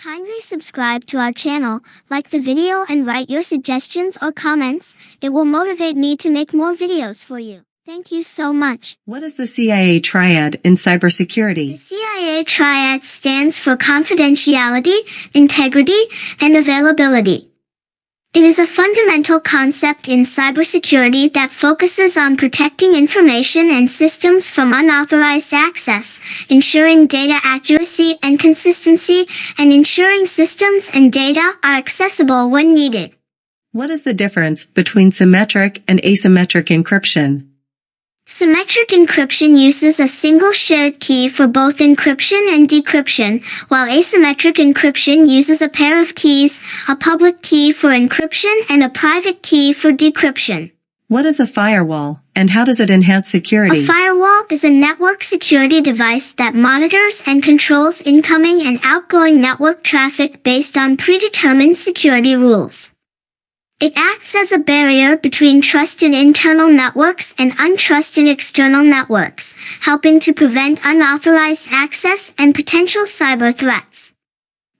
Kindly subscribe to our channel, like the video and write your suggestions or comments. It will motivate me to make more videos for you. Thank you so much. What is the CIA triad in cybersecurity? The CIA triad stands for confidentiality, integrity, and availability. It is a fundamental concept in cybersecurity that focuses on protecting information and systems from unauthorized access, ensuring data accuracy and consistency, and ensuring systems and data are accessible when needed. What is the difference between symmetric and asymmetric encryption? Symmetric encryption uses a single shared key for both encryption and decryption, while asymmetric encryption uses a pair of keys, a public key for encryption and a private key for decryption. What is a firewall, and how does it enhance security? A firewall is a network security device that monitors and controls incoming and outgoing network traffic based on predetermined security rules. It acts as a barrier between trusted internal networks and untrusted external networks, helping to prevent unauthorized access and potential cyber threats.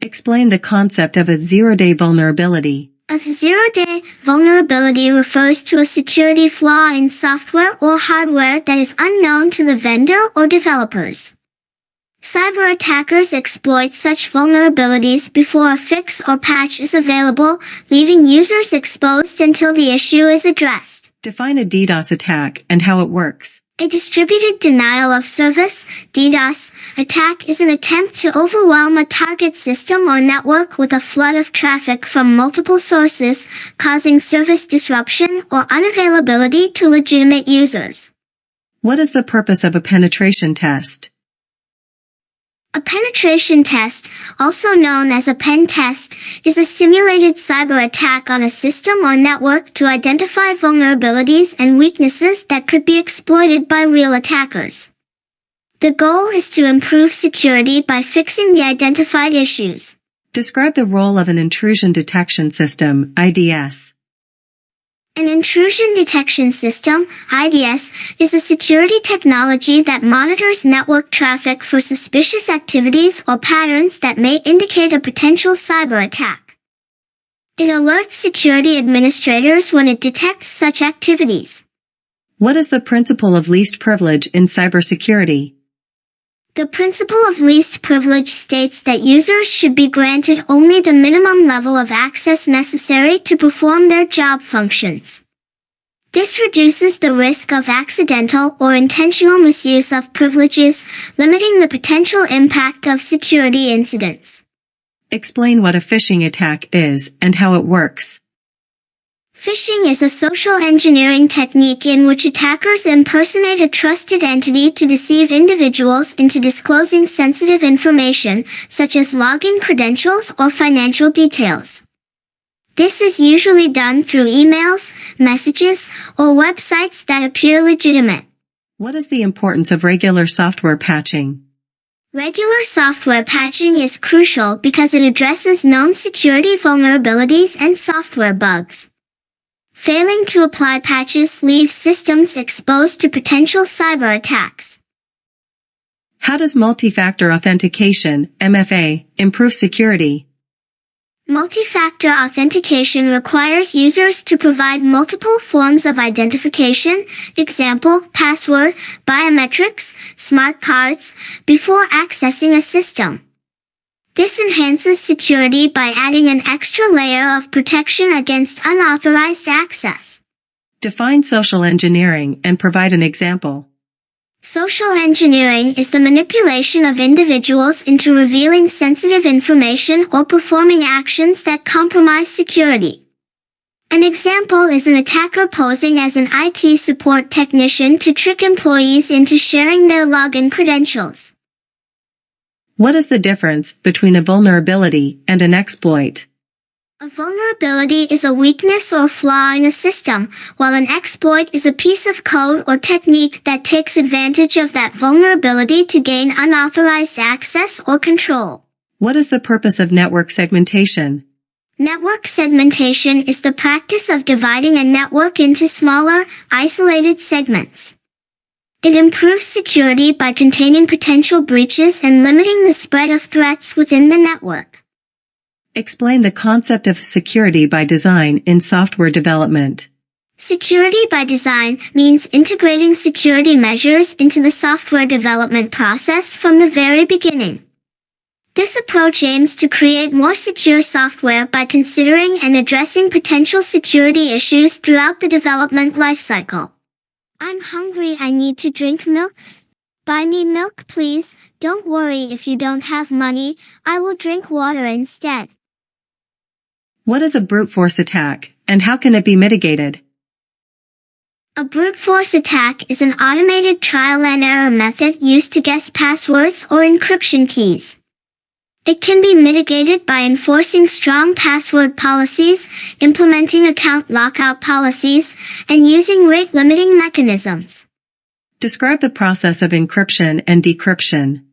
Explain the concept of a zero-day vulnerability. A zero-day vulnerability refers to a security flaw in software or hardware that is unknown to the vendor or developers. Cyber attackers exploit such vulnerabilities before a fix or patch is available, leaving users exposed until the issue is addressed. Define a DDoS attack and how it works. A distributed denial of service, DDoS, attack is an attempt to overwhelm a target system or network with a flood of traffic from multiple sources, causing service disruption or unavailability to legitimate users. What is the purpose of a penetration test? A penetration test, also known as a pen test, is a simulated cyber attack on a system or network to identify vulnerabilities and weaknesses that could be exploited by real attackers. The goal is to improve security by fixing the identified issues. Describe the role of an intrusion detection system, IDS. An intrusion detection system, IDS, is a security technology that monitors network traffic for suspicious activities or patterns that may indicate a potential cyber attack. It alerts security administrators when it detects such activities. What is the principle of least privilege in cybersecurity? The principle of least privilege states that users should be granted only the minimum level of access necessary to perform their job functions. This reduces the risk of accidental or intentional misuse of privileges, limiting the potential impact of security incidents. Explain what a phishing attack is and how it works. Phishing is a social engineering technique in which attackers impersonate a trusted entity to deceive individuals into disclosing sensitive information, such as login credentials or financial details. This is usually done through emails, messages, or websites that appear legitimate. What is the importance of regular software patching? Regular software patching is crucial because it addresses known security vulnerabilities and software bugs. Failing to apply patches leaves systems exposed to potential cyber attacks. How does multi-factor authentication, MFA, improve security? Multi-factor authentication requires users to provide multiple forms of identification, example, password, biometrics, smart cards, before accessing a system. This enhances security by adding an extra layer of protection against unauthorized access. Define social engineering and provide an example. Social engineering is the manipulation of individuals into revealing sensitive information or performing actions that compromise security. An example is an attacker posing as an IT support technician to trick employees into sharing their login credentials. What is the difference between a vulnerability and an exploit? A vulnerability is a weakness or flaw in a system, while an exploit is a piece of code or technique that takes advantage of that vulnerability to gain unauthorized access or control. What is the purpose of network segmentation? Network segmentation is the practice of dividing a network into smaller, isolated segments. It improves security by containing potential breaches and limiting the spread of threats within the network. Explain the concept of security by design in software development. Security by design means integrating security measures into the software development process from the very beginning. This approach aims to create more secure software by considering and addressing potential security issues throughout the development lifecycle. I'm hungry, I need to drink milk. Buy me milk, please. Don't worry if you don't have money, I will drink water instead. What is a brute force attack, and how can it be mitigated? A brute force attack is an automated trial and error method used to guess passwords or encryption keys. It can be mitigated by enforcing strong password policies, implementing account lockout policies, and using rate-limiting mechanisms. Describe the process of encryption and decryption.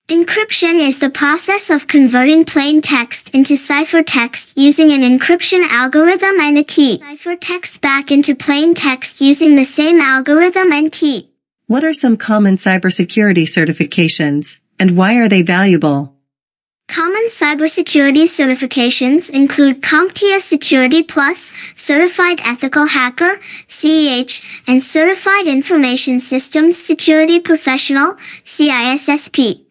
Encryption is the process of converting plain text into ciphertext using an encryption algorithm and a key. Ciphertext back into plain text using the same algorithm and key. What are some common cybersecurity certifications, and why are they valuable? Common cybersecurity certifications include CompTIA Security Plus, Certified Ethical Hacker, CEH, and Certified Information Systems Security Professional, CISSP.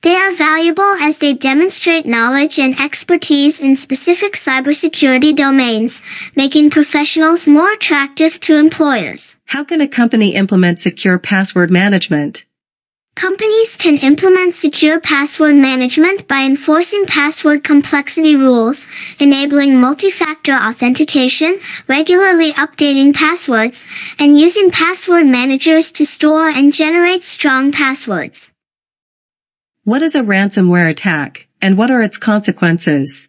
They are valuable as they demonstrate knowledge and expertise in specific cybersecurity domains, making professionals more attractive to employers. How can a company implement secure password management? Companies can implement secure password management by enforcing password complexity rules, enabling multi-factor authentication, regularly updating passwords, and using password managers to store and generate strong passwords. What is a ransomware attack, and what are its consequences?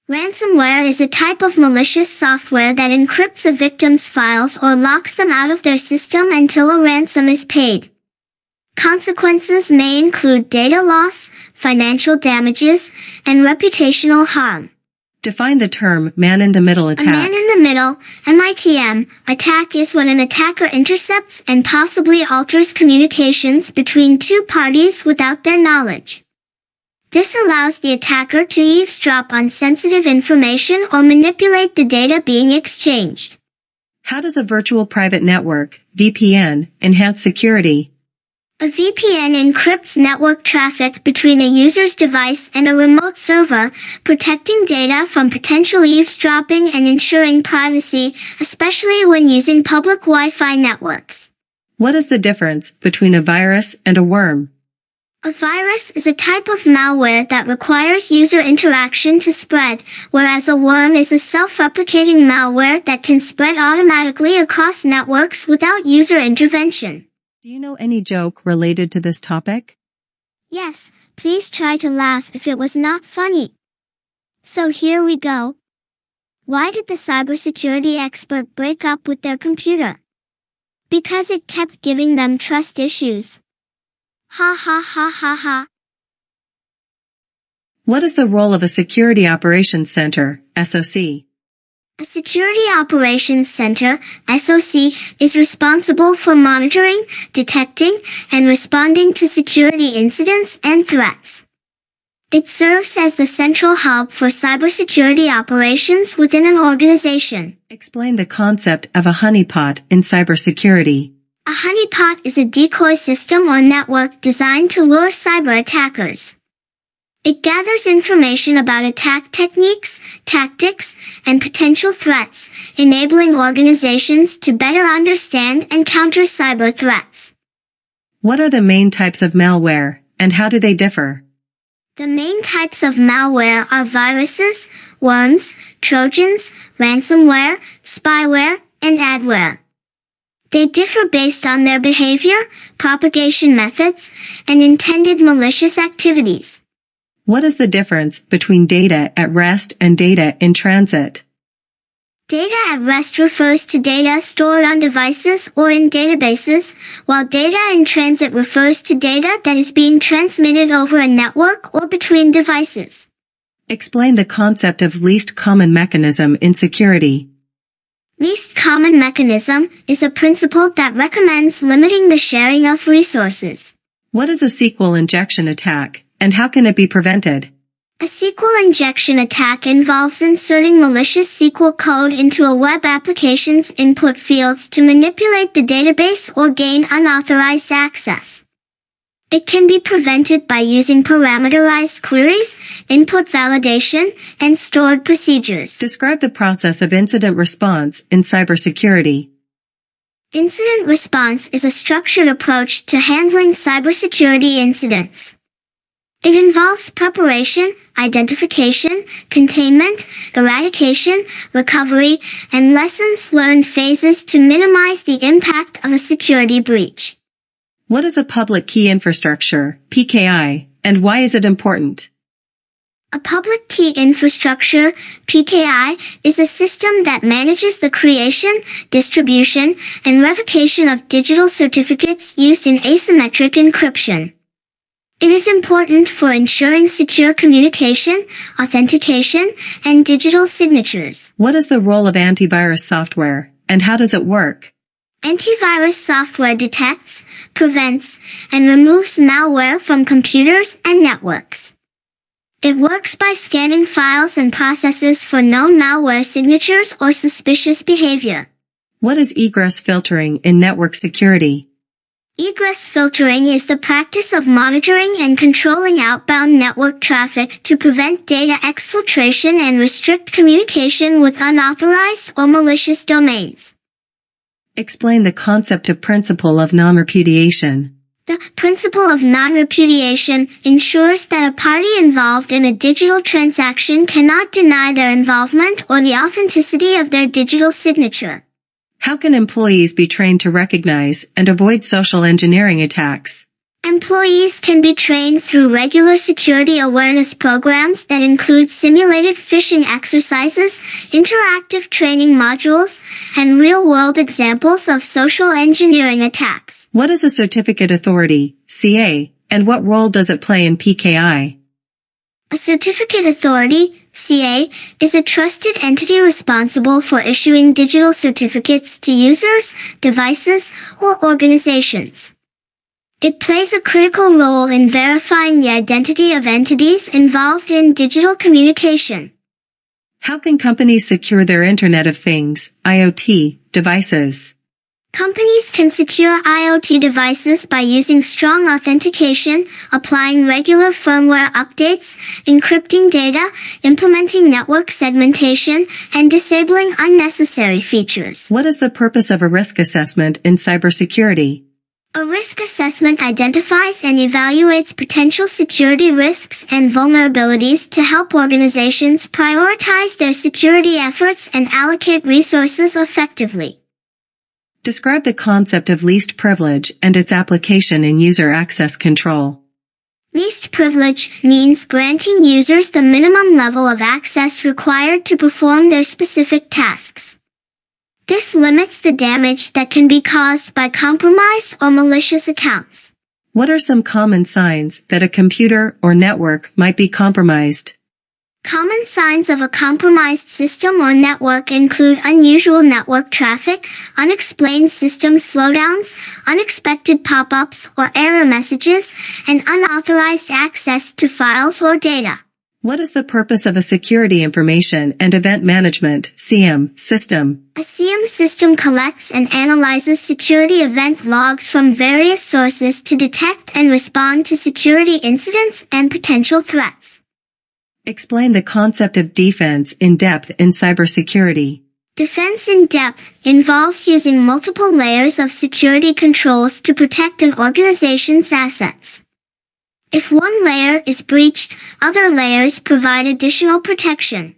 Ransomware is a type of malicious software that encrypts a victim's files or locks them out of their system until a ransom is paid. Consequences may include data loss, financial damages, and reputational harm. Define the term man-in-the-middle attack. A man-in-the-middle, MITM, attack is when an attacker intercepts and possibly alters communications between two parties without their knowledge. This allows the attacker to eavesdrop on sensitive information or manipulate the data being exchanged. How does a virtual private network, VPN, enhance security? A VPN encrypts network traffic between a user's device and a remote server, protecting data from potential eavesdropping and ensuring privacy, especially when using public Wi-Fi networks. What is the difference between a virus and a worm? A virus is a type of malware that requires user interaction to spread, whereas a worm is a self-replicating malware that can spread automatically across networks without user intervention. Do you know any joke related to this topic? Yes, please try to laugh if it was not funny. So here we go. Why did the cybersecurity expert break up with their computer? Because it kept giving them trust issues. Ha ha ha ha ha. What is the role of a Security Operations Center, SOC? A Security Operations Center, SOC, is responsible for monitoring, detecting, and responding to security incidents and threats. It serves as the central hub for cybersecurity operations within an organization. Explain the concept of a honeypot in cybersecurity. A honeypot is a decoy system or network designed to lure cyber attackers. It gathers information about attack techniques, tactics, and potential threats, enabling organizations to better understand and counter cyber threats. What are the main types of malware, and how do they differ? The main types of malware are viruses, worms, trojans, ransomware, spyware, and adware. They differ based on their behavior, propagation methods, and intended malicious activities. What is the difference between data at rest and data in transit? Data at rest refers to data stored on devices or in databases, while data in transit refers to data that is being transmitted over a network or between devices. Explain the concept of least common mechanism in security. Least common mechanism is a principle that recommends limiting the sharing of resources. What is a SQL injection attack, and how can it be prevented? A SQL injection attack involves inserting malicious SQL code into a web application's input fields to manipulate the database or gain unauthorized access. It can be prevented by using parameterized queries, input validation, and stored procedures. Describe the process of incident response in cybersecurity. Incident response is a structured approach to handling cybersecurity incidents. It involves preparation, identification, containment, eradication, recovery, and lessons learned phases to minimize the impact of a security breach. What is a public key infrastructure, PKI, and why is it important? A public key infrastructure, PKI, is a system that manages the creation, distribution, and revocation of digital certificates used in asymmetric encryption. It is important for ensuring secure communication, authentication, and digital signatures. What is the role of antivirus software, and how does it work? Antivirus software detects, prevents, and removes malware from computers and networks. It works by scanning files and processes for known malware signatures or suspicious behavior. What is egress filtering in network security? Egress filtering is the practice of monitoring and controlling outbound network traffic to prevent data exfiltration and restrict communication with unauthorized or malicious domains. Explain the concept of principle of non-repudiation. The principle of non-repudiation ensures that a party involved in a digital transaction cannot deny their involvement or the authenticity of their digital signature. How can employees be trained to recognize and avoid social engineering attacks? Employees can be trained through regular security awareness programs that include simulated phishing exercises, interactive training modules, and real-world examples of social engineering attacks. What is a certificate authority, CA, and what role does it play in PKI? A certificate authority, CA, is a trusted entity responsible for issuing digital certificates to users, devices, or organizations. It plays a critical role in verifying the identity of entities involved in digital communication. How can companies secure their Internet of Things, IoT, devices? Companies can secure IoT devices by using strong authentication, applying regular firmware updates, encrypting data, implementing network segmentation, and disabling unnecessary features. What is the purpose of a risk assessment in cybersecurity? A risk assessment identifies and evaluates potential security risks and vulnerabilities to help organizations prioritize their security efforts and allocate resources effectively. Describe the concept of least privilege and its application in user access control. Least privilege means granting users the minimum level of access required to perform their specific tasks. This limits the damage that can be caused by compromised or malicious accounts. What are some common signs that a computer or network might be compromised? Common signs of a compromised system or network include unusual network traffic, unexplained system slowdowns, unexpected pop-ups or error messages, and unauthorized access to files or data. What is the purpose of a security information and event management (SIEM) system? A SIEM system collects and analyzes security event logs from various sources to detect and respond to security incidents and potential threats. Explain the concept of defense in depth in cybersecurity. Defense in depth involves using multiple layers of security controls to protect an organization's assets. If one layer is breached, other layers provide additional protection.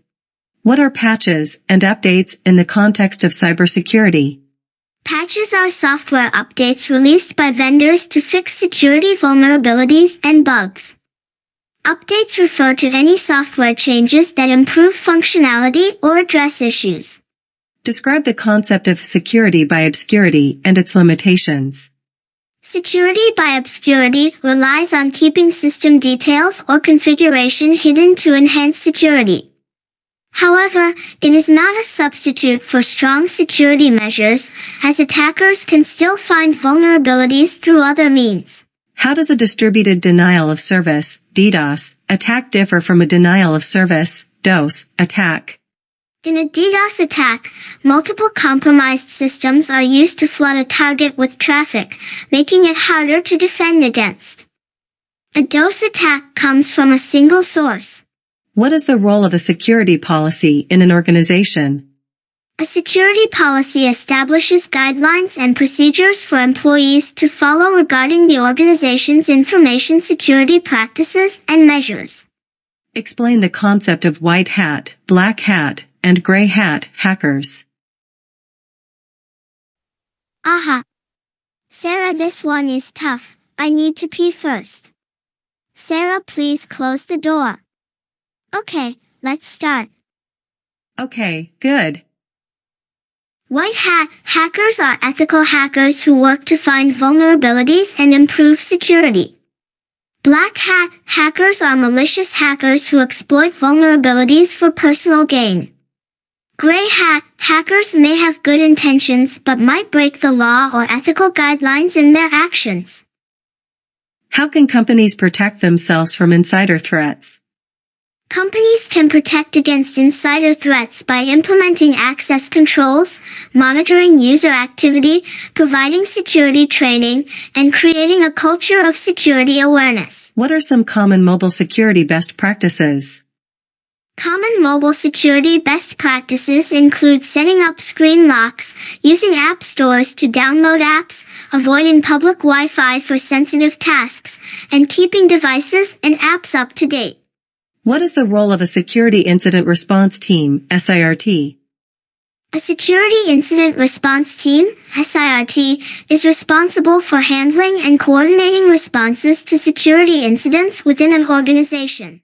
What are patches and updates in the context of cybersecurity? Patches are software updates released by vendors to fix security vulnerabilities and bugs. Updates refer to any software changes that improve functionality or address issues. Describe the concept of security by obscurity and its limitations. Security by obscurity relies on keeping system details or configuration hidden to enhance security. However, it is not a substitute for strong security measures, as attackers can still find vulnerabilities through other means. How does a distributed denial of service, DDoS, attack differ from a denial of service, DOS, attack? In a DDoS attack, multiple compromised systems are used to flood a target with traffic, making it harder to defend against. A DOS attack comes from a single source. What is the role of a security policy in an organization? A security policy establishes guidelines and procedures for employees to follow regarding the organization's information security practices and measures. Explain the concept of white hat, black hat, and gray hat hackers. Aha! Sarah, this one is tough. I need to pee first. Sarah, please close the door. Okay, let's start. Okay, good. White hat hackers are ethical hackers who work to find vulnerabilities and improve security. Black hat hackers are malicious hackers who exploit vulnerabilities for personal gain. Gray hat hackers may have good intentions but might break the law or ethical guidelines in their actions. How can companies protect themselves from insider threats? Companies can protect against insider threats by implementing access controls, monitoring user activity, providing security training, and creating a culture of security awareness. What are some common mobile security best practices? Common mobile security best practices include setting up screen locks, using app stores to download apps, avoiding public Wi-Fi for sensitive tasks, and keeping devices and apps up to date. What is the role of a security incident response team, SIRT? A security incident response team, SIRT, is responsible for handling and coordinating responses to security incidents within an organization.